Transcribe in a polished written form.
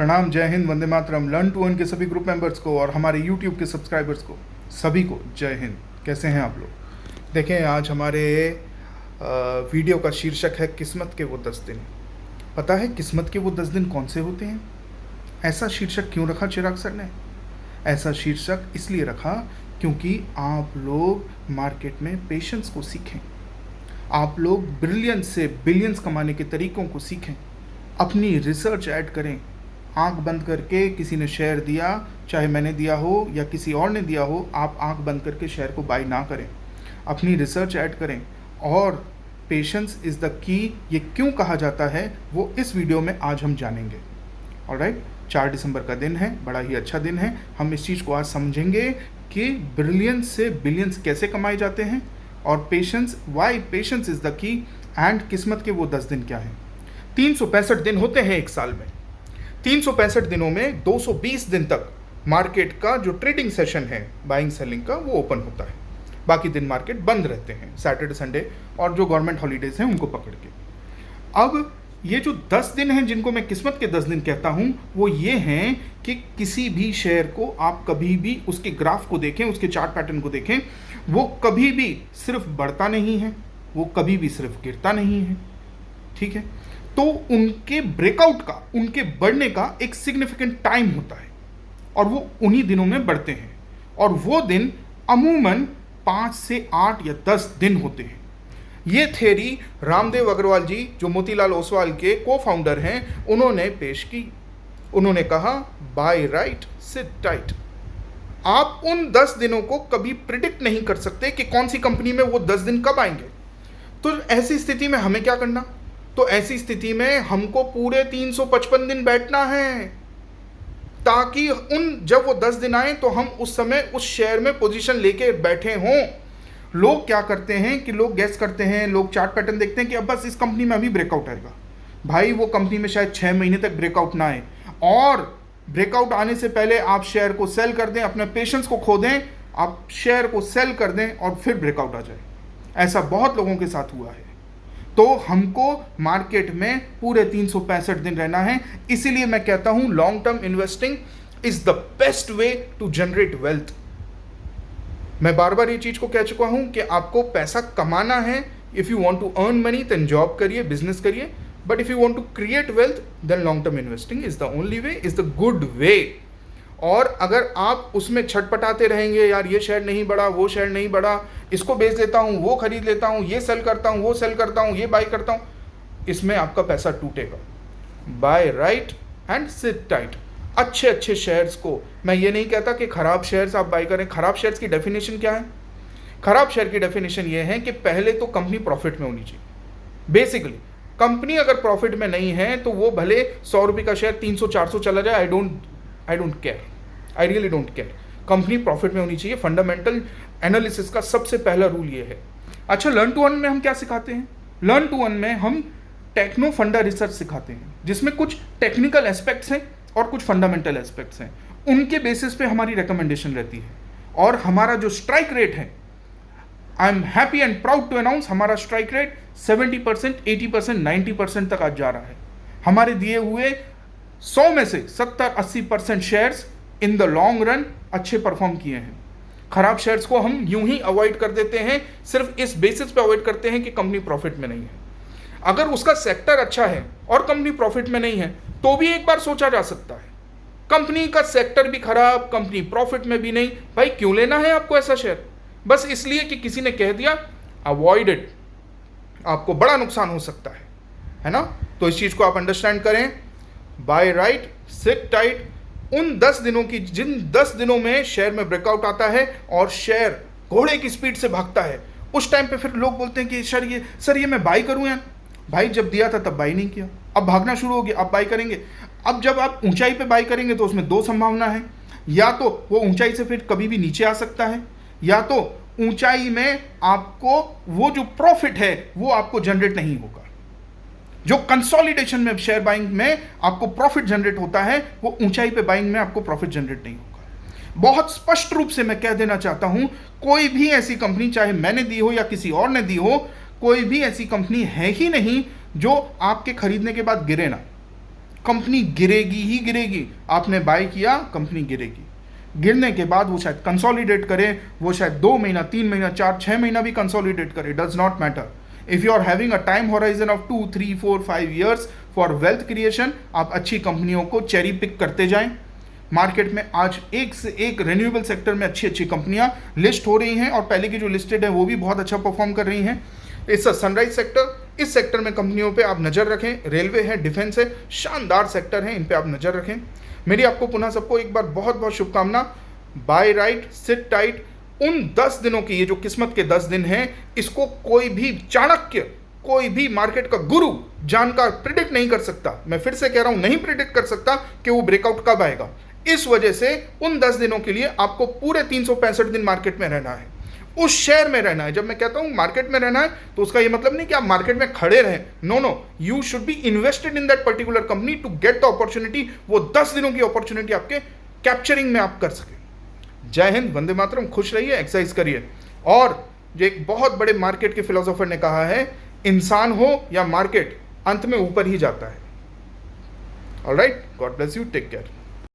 प्रणाम, जय Hind, Vande Mataram. Learn to earn के सभी ग्रुप मेंबर्स को और हमारे यूट्यूब के सब्सक्राइबर्स को सभी को जय हिंद। कैसे हैं आप लोग? देखें, आज हमारे वीडियो का शीर्षक है किस्मत के वो 10 दिन। पता है किस्मत के वो 10 दिन कौन से होते हैं? ऐसा शीर्षक क्यों रखा चिराग सर ने? ऐसा शीर्षक इसलिए रखा क्योंकि आप लोग मार्केट में पेशेंस को सीखें, आप लोग ब्रिलियंस से बिलियंस कमाने के तरीकों को सीखें, अपनी रिसर्च ऐड करें। आंख बंद करके किसी ने शेयर दिया, चाहे मैंने दिया हो या किसी और ने दिया हो, आप आंख बंद करके शेयर को बाय ना करें, अपनी रिसर्च ऐड करें। और पेशेंस इज़ द की, ये क्यों कहा जाता है वो इस वीडियो में आज हम जानेंगे। ऑलराइट, 4 दिसंबर का दिन है, बड़ा ही अच्छा दिन है। हम इस चीज़ को आज समझेंगे कि ब्रिलियंस से बिलियंस कैसे कमाए जाते हैं और patience, why patience is the key, and किस्मत के वो 10 दिन क्या हैं। 365 दिन होते हैं एक साल में। 365 दिनों में 220 दिन तक मार्केट का जो ट्रेडिंग सेशन है बाइंग सेलिंग का वो ओपन होता है। बाकी दिन मार्केट बंद रहते हैं, सैटरडे संडे और जो गवर्नमेंट हॉलीडेज हैं उनको पकड़ के। अब ये जो 10 दिन हैं जिनको मैं किस्मत के 10 दिन कहता हूँ, वो ये हैं कि किसी भी शेयर को आप कभी भी उसके ग्राफ को देखें, उसके चार्ट पैटर्न को देखें, वो कभी भी सिर्फ बढ़ता नहीं है, वो कभी भी सिर्फ गिरता नहीं है। ठीक है, तो उनके ब्रेकआउट का, उनके बढ़ने का एक सिग्निफिकेंट टाइम होता है और वो उन्हीं दिनों में बढ़ते हैं। और वो दिन अमूमन 5 से 8 या 10 दिन होते हैं। ये थ्योरी रामदेव अग्रवाल जी, जो मोतीलाल ओसवाल के को फाउंडर हैं, उन्होंने पेश की। उन्होंने कहा, बाय राइट सिट टाइट। आप उन 10 दिनों को कभी प्रिडिक्ट नहीं कर सकते कि कौन सी कंपनी में वो 10 दिन कब आएंगे। तो ऐसी स्थिति में हमें क्या करना? तो ऐसी स्थिति में हमको पूरे 355 दिन बैठना है, ताकि जब वो 10 दिन आए तो हम उस समय उस शेयर में पोजीशन लेके बैठे हों। लोग क्या करते हैं कि लोग गैस करते हैं, लोग चार्ट पैटर्न देखते हैं कि अब बस इस कंपनी में अभी ब्रेकआउट आएगा। भाई, वो कंपनी में शायद 6 महीने तक ब्रेकआउट ना आए, और ब्रेकआउट आने से पहले आप शेयर को सेल कर दें, अपने पेशेंस को खो दें, आप शेयर को सेल कर दें और फिर ब्रेकआउट आ जाए। ऐसा बहुत लोगों के साथ हुआ है। तो हमको मार्केट में पूरे 365 दिन रहना है। इसीलिए मैं कहता हूं long term investing is the best way to generate wealth. मैं बार बार ये चीज को कह चुका हूं कि आपको पैसा कमाना है। If you want to earn money then job करिए, बिजनेस करिए, but if you want to create wealth then long term investing is the only way, is the good way. और अगर आप उसमें छटपटाते रहेंगे, यार ये शेयर नहीं बढ़ा, वो शेयर नहीं बढ़ा, इसको बेच देता हूँ, वो खरीद लेता हूँ, ये सेल करता हूँ, वो सेल करता हूँ, ये बाय करता हूँ, इसमें आपका पैसा टूटेगा। Buy right and sit tight. अच्छे अच्छे शेयर्स को, मैं ये नहीं कहता कि खराब शेयर्स आप बाय करें। खराब शेयर्स की डेफिनेशन क्या है? खराब शेयर की डेफिनेशन ये है कि पहले तो कंपनी प्रॉफिट में होनी चाहिए। बेसिकली कंपनी अगर प्रॉफिट में नहीं है तो वो भले 100 रुपये का शेयर 300-400 चला जाए, I don't care, I really don't care. Company profit में होनी चाहिए। फंडामेंटल एनालिसिस का सबसे पहला रूल ये है। अच्छा, लर्न टू अर्न में हम क्या सिखाते हैं? लर्न टू अर्न में हम टेक्नो फंडा रिसर्च सिखाते हैं, जिसमें कुछ टेक्निकल एस्पेक्ट्स हैं और कुछ फंडामेंटल एस्पेक्ट्स हैं। उनके बेसिस पे हमारी रिकमेंडेशन रहती है। और हमारा जो स्ट्राइक रेट है, I am happy and proud to announce, हमारा स्ट्राइक रेट 70%, 80%, 90% तक आज जा रहा है। हमारे दिए हुए 100 में से 70-80% shares in the long run अच्छे परफॉर्म किए हैं। खराब शेयर्स को हम यूं ही अवॉइड कर देते हैं, सिर्फ इस बेसिस पे अवॉइड करते हैं कि कंपनी प्रॉफिट में नहीं है। अगर उसका सेक्टर अच्छा है और कंपनी प्रॉफिट में नहीं है तो भी एक बार सोचा जा सकता है। कंपनी का सेक्टर भी खराब, कंपनी प्रॉफिट में भी नहीं, भाई क्यों लेना है आपको ऐसा शेयर? बस इसलिए कि किसी ने कह दिया, अवॉइड इट। आपको बड़ा नुकसान हो सकता है ना? तो इस चीज को आप अंडरस्टैंड करें। Buy right sit tight. उन 10 दिनों की, जिन 10 दिनों में शेयर में ब्रेकआउट आता है और शेयर घोड़े की स्पीड से भागता है, उस टाइम पे फिर लोग बोलते हैं कि सर ये मैं बाई करूं यार। भाई, जब दिया था तब बाई नहीं किया, अब भागना शुरू हो गया, अब बाई करेंगे। अब जब आप ऊंचाई पे बाई करेंगे तो उसमें 2 संभावना है, या तो वो ऊंचाई से फिर कभी भी नीचे आ सकता है, या तो ऊंचाई में आपको वो जो प्रॉफिट है वो आपको जनरेट नहीं होगा। जो कंसोलिडेशन में शेयर बाइंग में आपको प्रॉफिट जनरेट होता है, वो ऊंचाई पे बाइंग में आपको प्रॉफिट जनरेट नहीं होगा। बहुत स्पष्ट रूप से मैं कह देना चाहता हूं, कोई भी ऐसी कंपनी, चाहे मैंने दी हो या किसी और ने दी हो, कोई भी ऐसी कंपनी है ही नहीं जो आपके खरीदने के बाद गिरे ना। कंपनी गिरेगी ही गिरेगी। आपने बाय किया, कंपनी गिरेगी। गिरने के बाद वो शायद कंसोलिडेट करे, वो शायद 2 महीना, 3 महीना, 4, 6 महीना भी कंसोलिडेट करे, does not matter. If you are having a time horizon of 2, 3, 4, 5 years for wealth creation, आप अच्छी कंपनियों को चेरी पिक करते जाएं। मार्केट में आज एक से एक रिन्यूएबल सेक्टर में अच्छी अच्छी कंपनियां लिस्ट हो रही हैं, और पहले की जो लिस्टेड है वो भी बहुत अच्छा परफॉर्म कर रही हैं। इस सनराइज सेक्टर, इस सेक्टर में कंपनियों पे आप नज़र रखें। रेलवे है, डिफेंस है, शानदार सेक्टर है, इन पे आप नज़र रखें। मेरी आपको पुनः सबको एक बार बहुत बहुत शुभकामना। Buy right, sit tight. उन 10 दिनों की, ये जो किस्मत के 10 दिन हैं, इसको कोई भी चाणक्य, कोई भी मार्केट का गुरु जानकार प्रिडिक्ट नहीं कर सकता। मैं फिर से कह रहा हूं, नहीं प्रिडिक्ट कर सकता कि वो ब्रेकआउट कब आएगा। इस वजह से उन 10 दिनों के लिए आपको पूरे 365 दिन मार्केट में रहना है, उस शेयर में रहना है। जब मैं कहता हूं मार्केट में रहना है, तो उसका ये मतलब नहीं कि आप मार्केट में खड़े रहें। No, you should be invested in that particular company to get the opportunity. वो 10 दिनों की अपॉर्चुनिटी आपके कैप्चरिंग में आप कर सके। जय हिंद, वंदे मातरम। खुश रहिए, एक्सरसाइज करिए। और जो एक बहुत बड़े मार्केट के फिलोसोफर ने कहा है, इंसान हो या मार्केट, अंत में ऊपर ही जाता है। Alright, God bless you, take care.